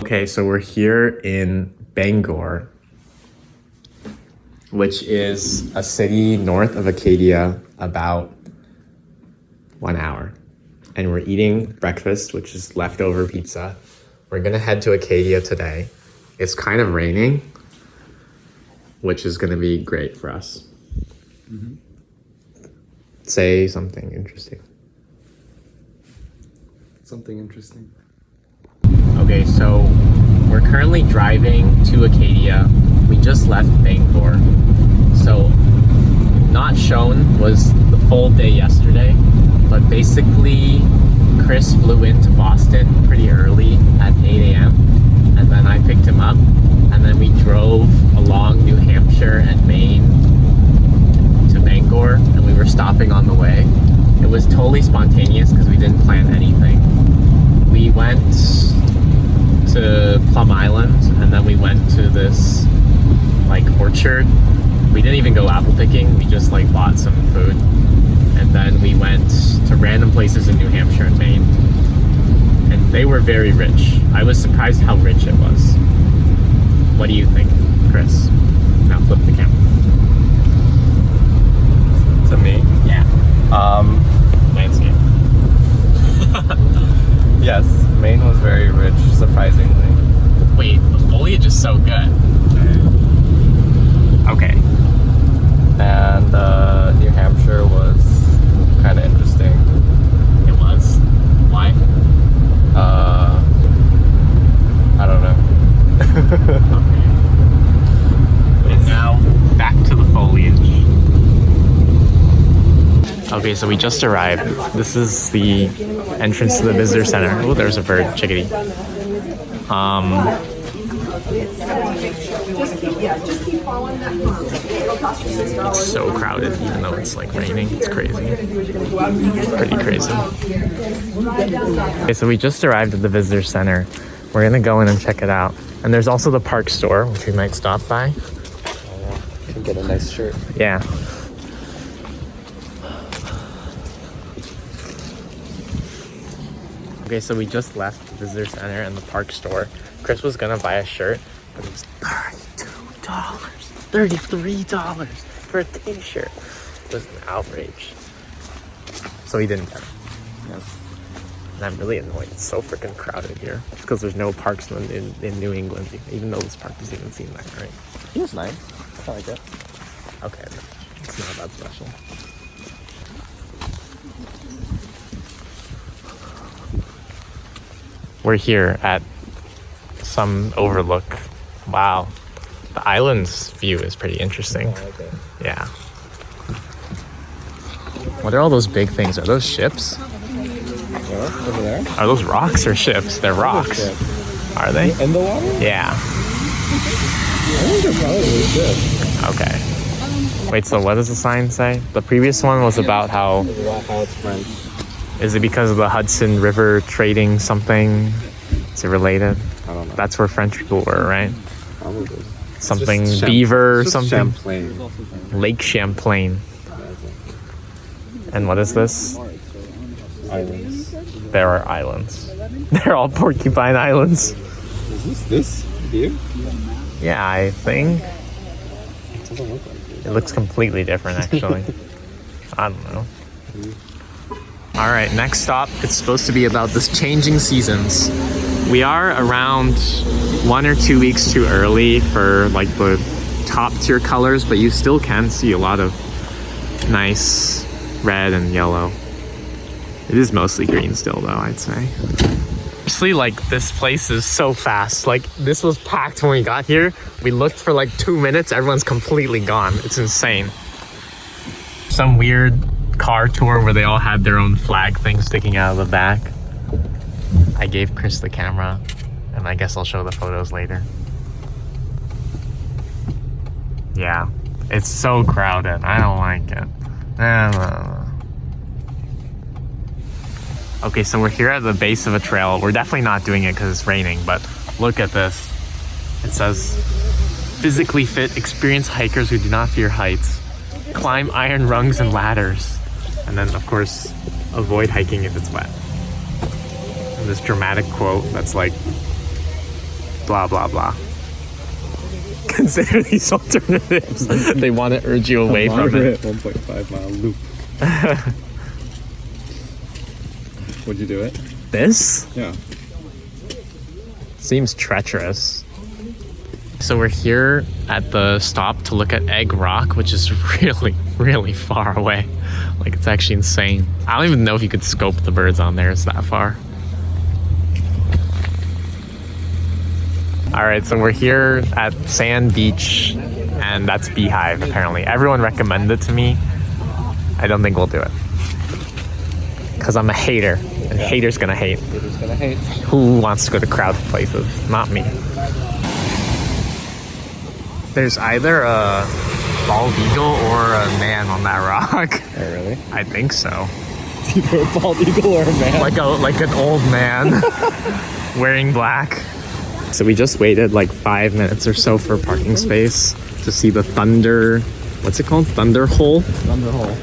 Okay, so we're here in Bangor, which is a city north of Acadia, about 1 hour. And we're eating breakfast, which is leftover pizza. We're gonna head to Acadia today. It's kind of raining, which is gonna be great for us. Mm-hmm. Say something interesting. Something interesting. Okay, so we're currently driving to Acadia. We just left Bangor. So not shown was the full day yesterday, but basically Chris flew into Boston pretty early at 8 a.m. and then I picked him up and then we drove along New Hampshire and Maine to Bangor and we were stopping on the way. It was totally spontaneous because we didn't plan anything. We went to Plum Island and then we went to this like orchard. We didn't even go apple picking, we just like bought some food. And then we went to random places in New Hampshire and Maine. And they were very rich. I was surprised how rich it was. What do you think, Chris? Now flip the camera. To me? Yeah. Landscape. Yes, Maine was very rich, surprisingly. Wait, the foliage is so good. Okay. And New Hampshire was kind of interesting. It was? Why? I don't know. Okay. And now, back to the foliage. Okay, so we just arrived. This is the entrance to the visitor center. Oh, there's a bird, chickadee. It's so crowded, even though it's like raining. It's crazy. Pretty crazy. Okay, so we just arrived at the visitor center. We're gonna go in and check it out. And there's also the park store, which we might stop by. Can get a nice shirt. Yeah. Okay, so we just left the visitor center and the park store. Chris was gonna buy a shirt, but it was $32, $33 for a t-shirt. It was an outrage. So he didn't get it. Yes. And I'm really annoyed. It's so freaking crowded here. It's because there's no parks in New England, even though this park doesn't even seem that great. It was nice. I like it. Okay, it's not that special. We're here at some overlook. Wow. The island's view is pretty interesting. I like it. Yeah. What are all those big things? Are those ships? Where? Over there? Are those rocks or ships? They're rocks. Are they? In the water? Yeah. I think they're probably ships. Okay. Wait, so what does the sign say? The previous one was about how... How it's French. Is it because of the Hudson River trading something? Is it related? I don't know. That's where French people were, right? Probably. Something beaver or something? Champlain. Lake Champlain. And what is this? Islands. There are islands. They're all porcupine islands. Is this view? Yeah, I think. It doesn't look like it. It looks completely different, actually. I don't know. All right, next stop. It's supposed to be about this changing seasons. We are around 1 or 2 weeks too early for like the top tier colors, but you still can see a lot of nice red and yellow. It is mostly green still though, I'd say. Honestly, like this place is so fast. Like this was packed when we got here. We looked for like 2 minutes, everyone's completely gone. It's insane. Some weird car tour where they all had their own flag thing sticking out of the back. I gave Chris the camera and I guess I'll show the photos later. Yeah, it's so crowded. I don't like it. Okay, so we're here at the base of a trail. We're definitely not doing it because it's raining, but look at this. It says, physically fit, experienced hikers who do not fear heights. Climb iron rungs and ladders. And then, of course, avoid hiking if it's wet. And this dramatic quote that's like blah blah blah. Consider these alternatives. They want to urge you away from it. 1.5 mile loop. Would you do it? This Yeah. seems treacherous. So we're here at the stop to look at Egg Rock, which is really, really far away. Like, it's actually insane. I don't even know if you could scope the birds on there. It's that far. All right, so we're here at Sand Beach, and that's Beehive, apparently. Everyone recommended it to me. I don't think we'll do it. Because I'm a hater, and haters gonna hate. Haters gonna hate. Who wants to go to crowded places? Not me. There's either a bald eagle or a man on that rock. Oh, really? I think so. It's either a bald eagle or a man. Like an old man wearing black. So we just waited like 5 minutes or so for a parking space to see the thunder. What's it called? Thunder hole. Thunder hole.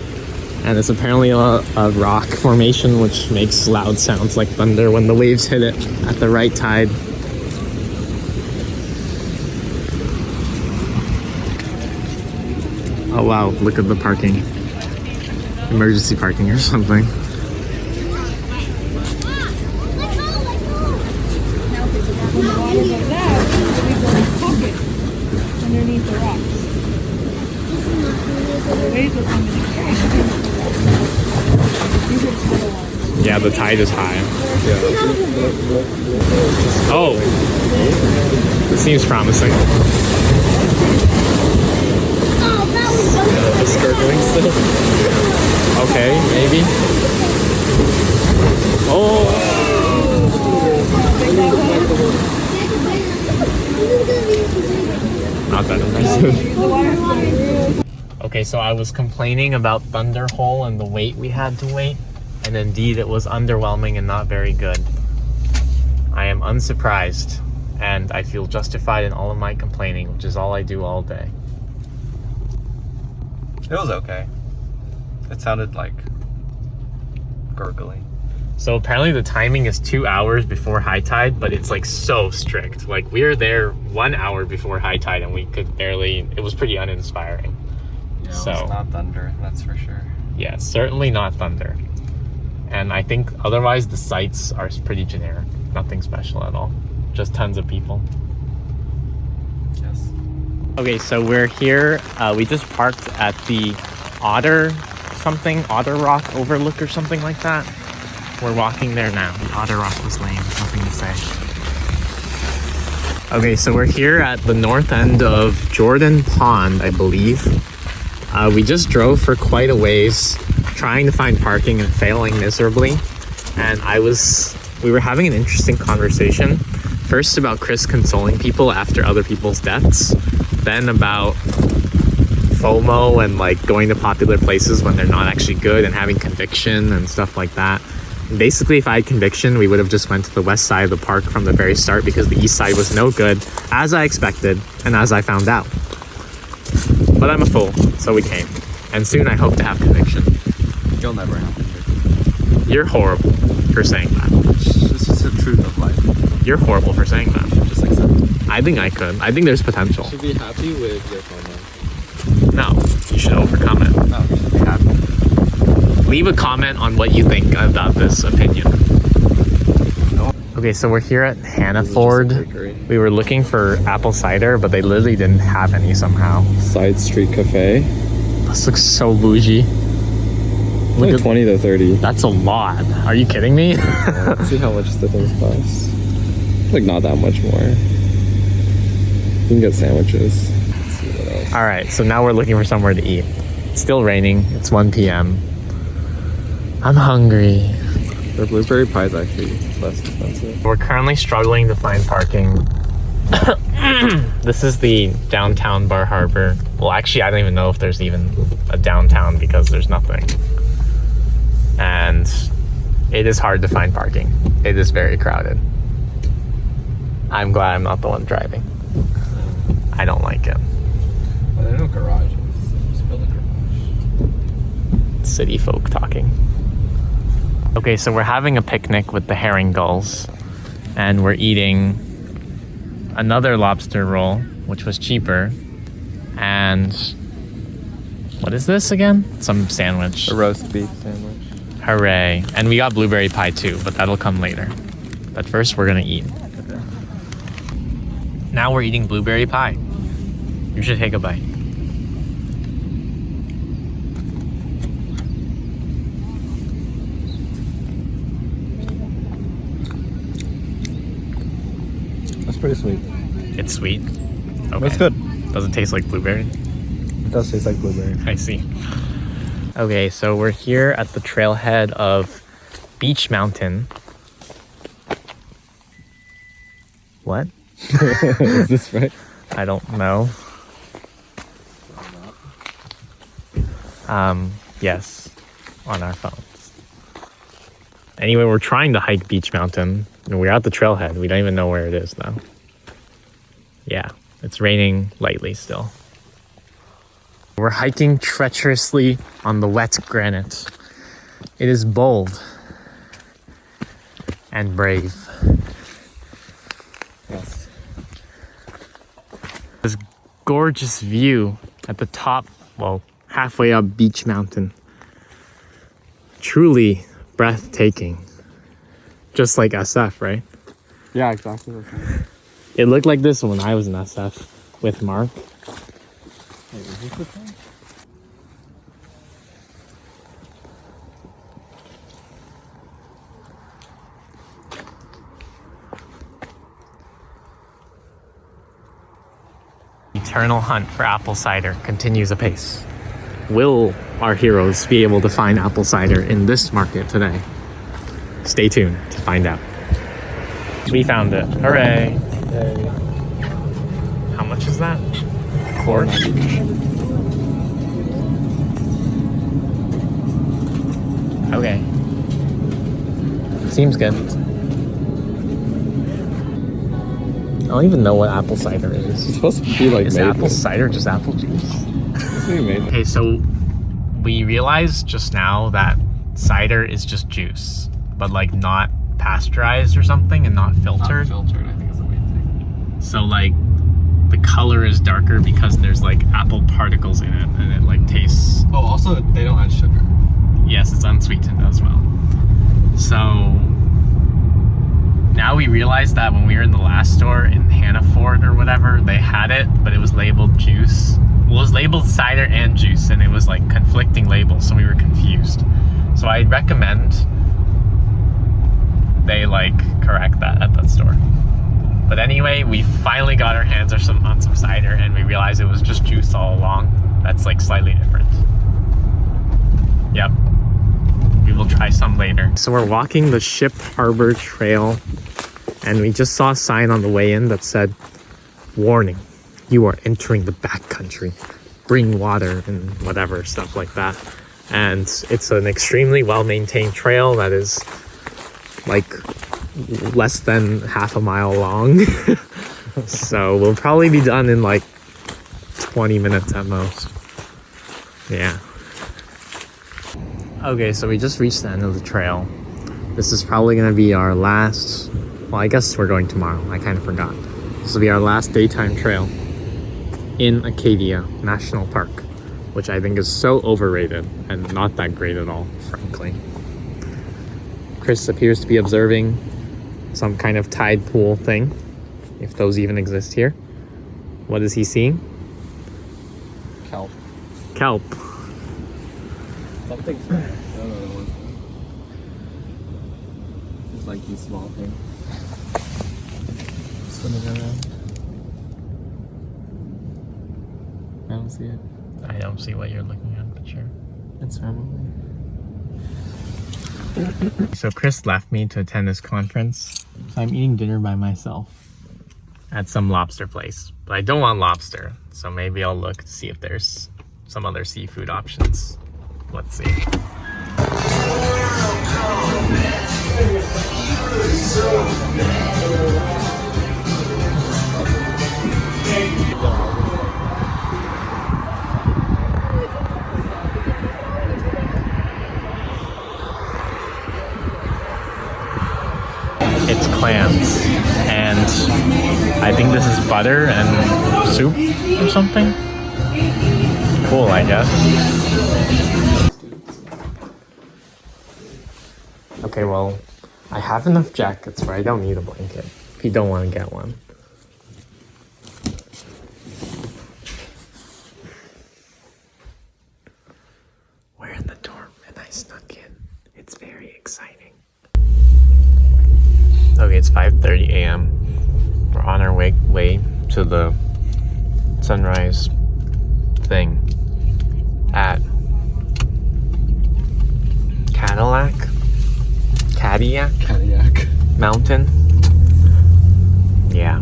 And it's apparently a rock formation which makes loud sounds like thunder when the waves hit it at the right tide. Oh wow, look at the parking. Emergency parking or something. When the water goes out, we go in a pocket underneath the rocks. The waves will come in and crash. These are the little ones. Yeah, the tide is high. Yeah. Oh, this seems promising. Just gurgling still. Okay, maybe. Oh! Not that impressive. Okay, so I was complaining about Thunder Hole and the wait we had to wait, and indeed it was underwhelming and not very good. I am unsurprised, and I feel justified in all of my complaining, which is all I do all day. It was okay. It sounded like gurgling. So apparently the timing is 2 hours before high tide, but it's like so strict. Like, we were there 1 hour before high tide and we could barely, it was pretty uninspiring. Yeah, So, it's not thunder, that's for sure. yeah, certainly not thunder. And I think otherwise the sights are pretty generic. Nothing special at all. Just tons of people. Yes. Okay, so we're here. We just parked at the Otter Rock Overlook or something like that. We're walking there now. The Otter Rock was lame, nothing to say. Okay, so we're here at the north end of Jordan Pond, I believe. We just drove for quite a ways, trying to find parking and failing miserably. And we were having an interesting conversation. First about Chris consoling people after other people's deaths, then about FOMO and like going to popular places when they're not actually good and having conviction and stuff like that. Basically, if I had conviction, we would have just went to the west side of the park from the very start because the east side was no good, as I expected and as I found out. But I'm a fool, so we came. And soon I hope to have conviction. You'll never have conviction. You're horrible for saying that. It's just the truth of life. You're horrible for saying that. Just accept it. I think I could. I think there's potential. You should be happy with your comment. No, you should overcome it. No, you should be happy. Leave a comment on what you think about this opinion. Okay, so we're here at Hannaford. We were looking for apple cider, but they literally didn't have any somehow. Side Street Cafe. This looks so bougie. Like 20 to 30. That's a lot. Are you kidding me? Let's see how much the things cost. Like not that much more. You can get sandwiches. Let's see what else. All right, so now we're looking for somewhere to eat. It's still raining. It's 1 p.m. I'm hungry. Their blueberry pie is actually less expensive. We're currently struggling to find parking. This is the downtown Bar Harbor. Well, actually, I don't even know if there's even a downtown because there's nothing. And it is hard to find parking. It is very crowded. I'm glad I'm not the one driving. I don't like it. Well, there are no garages. Just build a garage. City folk talking. Okay, so we're having a picnic with the herring gulls, and we're eating another lobster roll, which was cheaper, and what is this again? Some sandwich. A roast beef sandwich. Hooray. And we got blueberry pie too, but that'll come later. But first we're gonna eat. Now we're eating blueberry pie. You should take a bite. That's pretty sweet. It's sweet. Okay. That's good. Does it taste like blueberry? It does taste like blueberry. I see. Okay, so we're here at the trailhead of Beach Mountain. What? Is this right? I don't know. Yes, on our phones. Anyway, we're trying to hike Beach Mountain. And we're at the trailhead. We don't even know where it is though. Yeah, it's raining lightly still. We're hiking treacherously on the wet granite. It is bold and brave. Yes. This gorgeous view at the top, well, halfway up Beach Mountain. Truly breathtaking. Just like SF, right? Yeah, exactly. It looked like this when I was in SF with Mark. Wait, is this the thing? Eternal hunt for apple cider continues apace. Will our heroes be able to find apple cider in this market today? Stay tuned to find out. We found it. Hooray! Hey. How much is that? A quart? Okay. Seems good. I don't even know what apple cider is. It's supposed to be like Is maple. apple cider just apple juice? It's supposed to be maple. Okay, so we realized just now that cider is just juice, but like not pasteurized or something and not filtered. Not filtered, I think is the main thing. So like the color is darker because there's like apple particles in it and it like tastes, Oh, also they don't add sugar. yes, it's unsweetened as well. So now we realize that when we were in the last store in Hannaford or whatever, they had it, but it was labeled juice. Well, it was labeled cider and juice, and it was like conflicting labels, so we were confused. So I'd recommend they like correct that at that store. But anyway, we finally got our hands on some cider, and we realized it was just juice all along. That's like slightly different. Yep. We will try some later. So we're walking the Ship Harbor Trail, and we just saw a sign on the way in that said, "Warning, you are entering the backcountry. Bring water," and whatever, stuff like that. And it's an extremely well-maintained trail that is like less than half a mile long. So we'll probably be done in like 20 minutes at most. Yeah. Okay, so we just reached the end of the trail. This is probably gonna be our last, well, I guess we're going tomorrow. I kind of forgot. This will be our last daytime trail in Acadia National Park, which I think is so overrated and not that great at all, frankly. Chris appears to be observing some kind of tide pool thing, if those even exist here. What is he seeing? Kelp. Kelp. Something small. I don't know what it was. It's like these small things. Swimming around. I don't see it. I don't see what you're looking at, but sure. It's family. So Chris left me to attend this conference. So I'm eating dinner by myself at some lobster place. But I don't want lobster, so maybe I'll look to see if there's some other seafood options. Let's see. It's clams, and And I think this is butter and soup or something. Cool, I guess. Okay, well, I have enough jackets where I don't need a blanket if you don't want to get one. We're in the dorm and I snuck in. It's very exciting. Okay, it's 5:30 a.m. We're on our way to the sunrise thing at Cadillac Mountain. Yeah.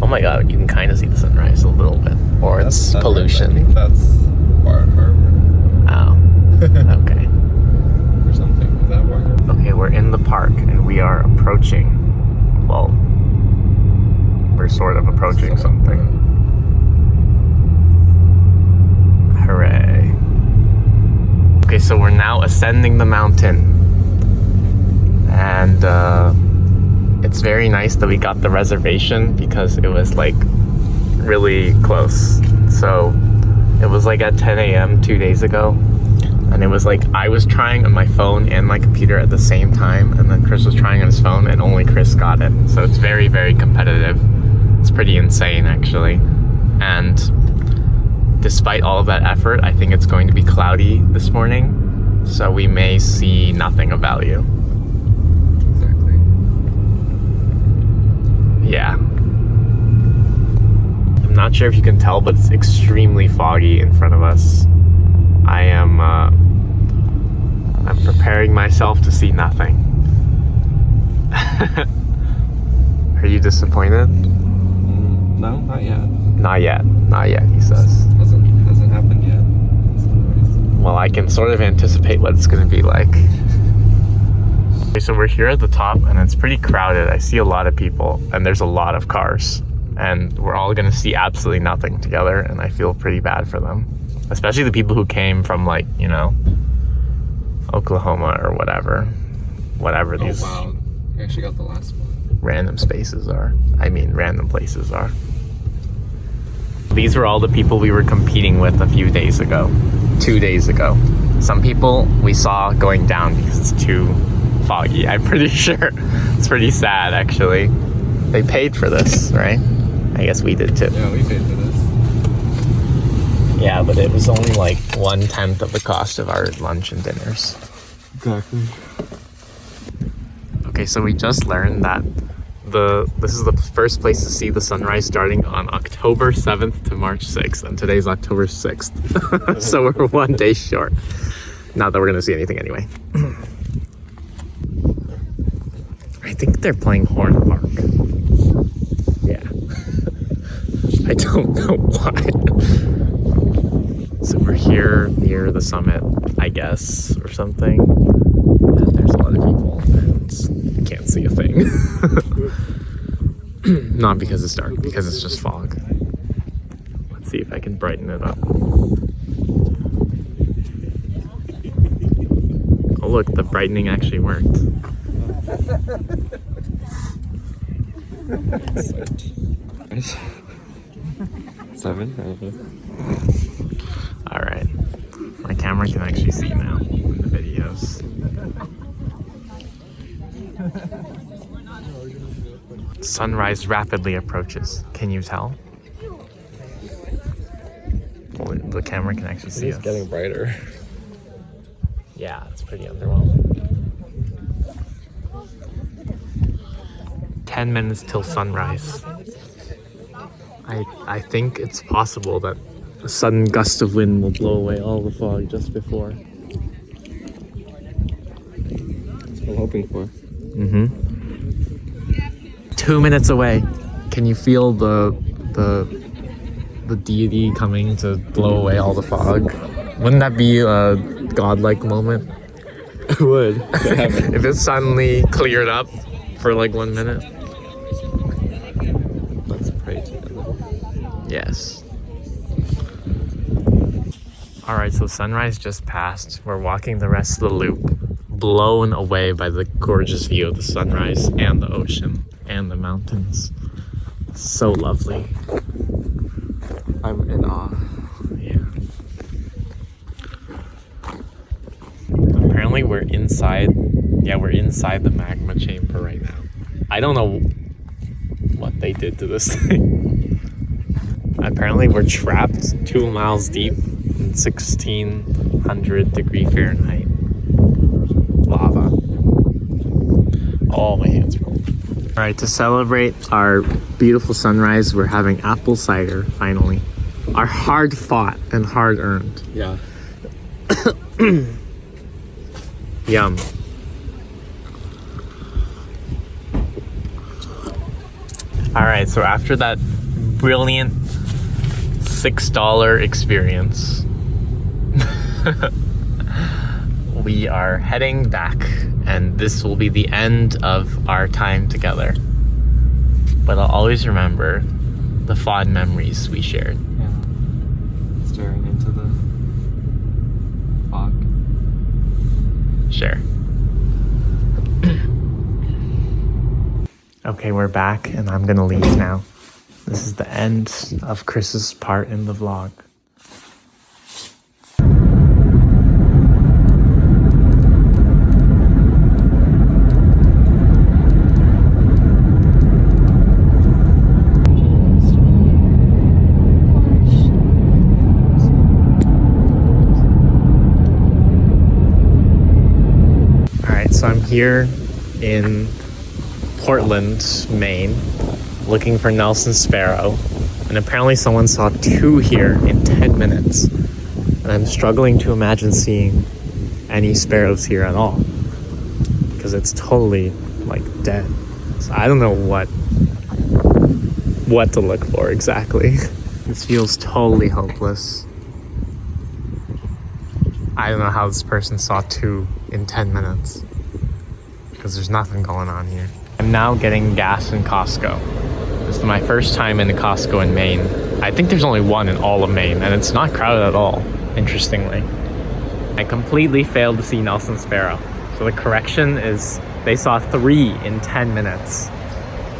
Oh my god, you can kind of see the sunrise a little bit, or it's pollution. I think that's Bar Harbor. Oh, okay. Or something. Is that Bar Harbor? Okay, we're in the park and we are approaching. Well, we're sort of approaching something. Hooray. Okay, so we're now ascending the mountain. And it's very nice that we got the reservation because it was like really close. So it was like at 10 a.m. 2 days ago. And it was like I was trying on my phone and my computer at the same time. And then Chris was trying on his phone and only Chris got it. So it's very, very competitive. It's pretty insane actually. And despite all of that effort, I think it's going to be cloudy this morning, so we may see nothing of value. Exactly. Yeah. I'm not sure if you can tell, but it's extremely foggy in front of us. I'm preparing myself to see nothing. Are you disappointed? No, not yet. Not yet, he says. Hasn't happened yet. Well, I can sort of anticipate what it's gonna be like. Okay, so we're here at the top and it's pretty crowded. I see a lot of people and there's a lot of cars. And we're all gonna see absolutely nothing together and I feel pretty bad for them. Especially the people who came from like, you know, Oklahoma or whatever. Whatever these wow. You actually got the last one. Random spaces are. I mean, random places are. These were all the people we were competing with a few days ago. 2 days ago. Some people we saw going down because it's too foggy. I'm pretty sure. It's pretty sad, actually. They paid for this, right? I guess we did too. Yeah, we paid for this. Yeah, but it was only like 1/10 of the cost of our lunch and dinners. Exactly. Okay, so we just learned that this is the first place to see the sunrise starting on October 7th to March 6th, and today's October 6th. So we're 1 day short. Not that we're gonna see anything anyway. I think they're playing Horn Park. Yeah. I don't know why. So we're here near the summit, I guess, or something. And there's a lot of people, and you can't see a thing. Not because it's dark, because it's just fog. Let's see if I can brighten it up. Oh look, the brightening actually worked. Seven? Alright. My camera can actually see now in the videos. Sunrise rapidly approaches. Can you tell? Well, the camera can actually see It's us. getting brighter. Yeah, it's pretty underwhelming. 10 minutes till sunrise. I think it's possible that a sudden gust of wind will blow away all the fog just before. That's what I'm hoping for. Mm-hmm. 2 minutes away. Can you feel the deity coming to blow away all the fog? Wouldn't that be a godlike moment? It would. If it suddenly cleared up for like 1 minute. Let's pray together. Yes. Alright, so sunrise just passed. We're walking the rest of the loop. blown away by the gorgeous view of the sunrise and the ocean and the mountains. So lovely. I'm in awe. Yeah. Apparently we're inside. Yeah, we're inside the magma chamber right now. I don't know what they did to this thing. Apparently we're trapped 2 miles deep in 1600 degree Fahrenheit lava. Oh, my hands are cold. All right, to celebrate our beautiful sunrise, we're having apple cider finally. Our hard fought and hard earned. Yeah. Yum. All right, so after that brilliant $6 experience, we are heading back, and this will be the end of our time together. But I'll always remember the fond memories we shared. Yeah. Staring into the fog. Sure. Okay, we're back, and I'm gonna leave now. This is the end of Chris's part in the vlog. Alright, so I'm here in Portland, Maine, looking for Nelson Sparrow, and apparently someone saw 2 here in 10 minutes, and I'm struggling to imagine seeing any sparrows here at all because it's totally like dead. So I don't know what to look for exactly. This feels totally hopeless. I don't know how this person saw 2 in 10 minutes because there's nothing going on here. I'm now getting gas in Costco. This is my first time in a Costco in Maine. I think there's only one in all of Maine, and it's not crowded at all, interestingly. I completely failed to see Nelson Sparrow. So the correction is they saw 3 in 10 minutes,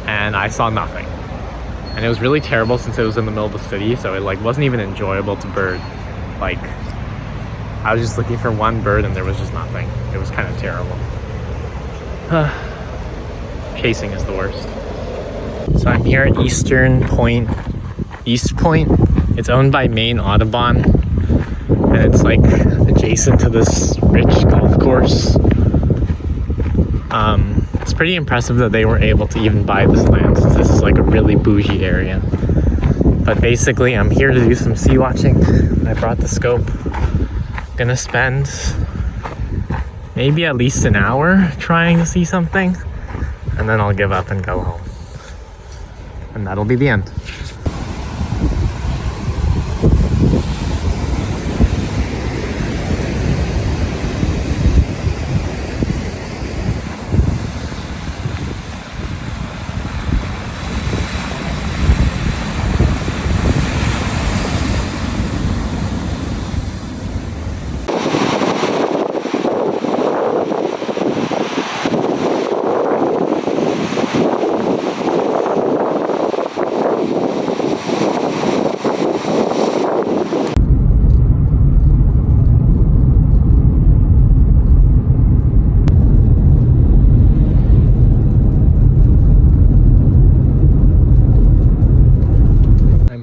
and I saw nothing. And it was really terrible since it was in the middle of the city, so it like wasn't even enjoyable to bird. Like, I was just looking for one bird and there was just nothing. It was kind of terrible. Chasing is the worst. So I'm here at East Point. It's owned by Maine Audubon, and it's like adjacent to this rich golf course. It's pretty impressive that they were able to even buy this land, since this is like a really bougie area. But basically, I'm here to do some sea watching. I brought the scope. Gonna spend maybe at least an hour trying to see something, and then I'll give up and go home. And that'll be the end.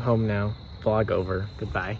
Home now. Vlog over. Goodbye.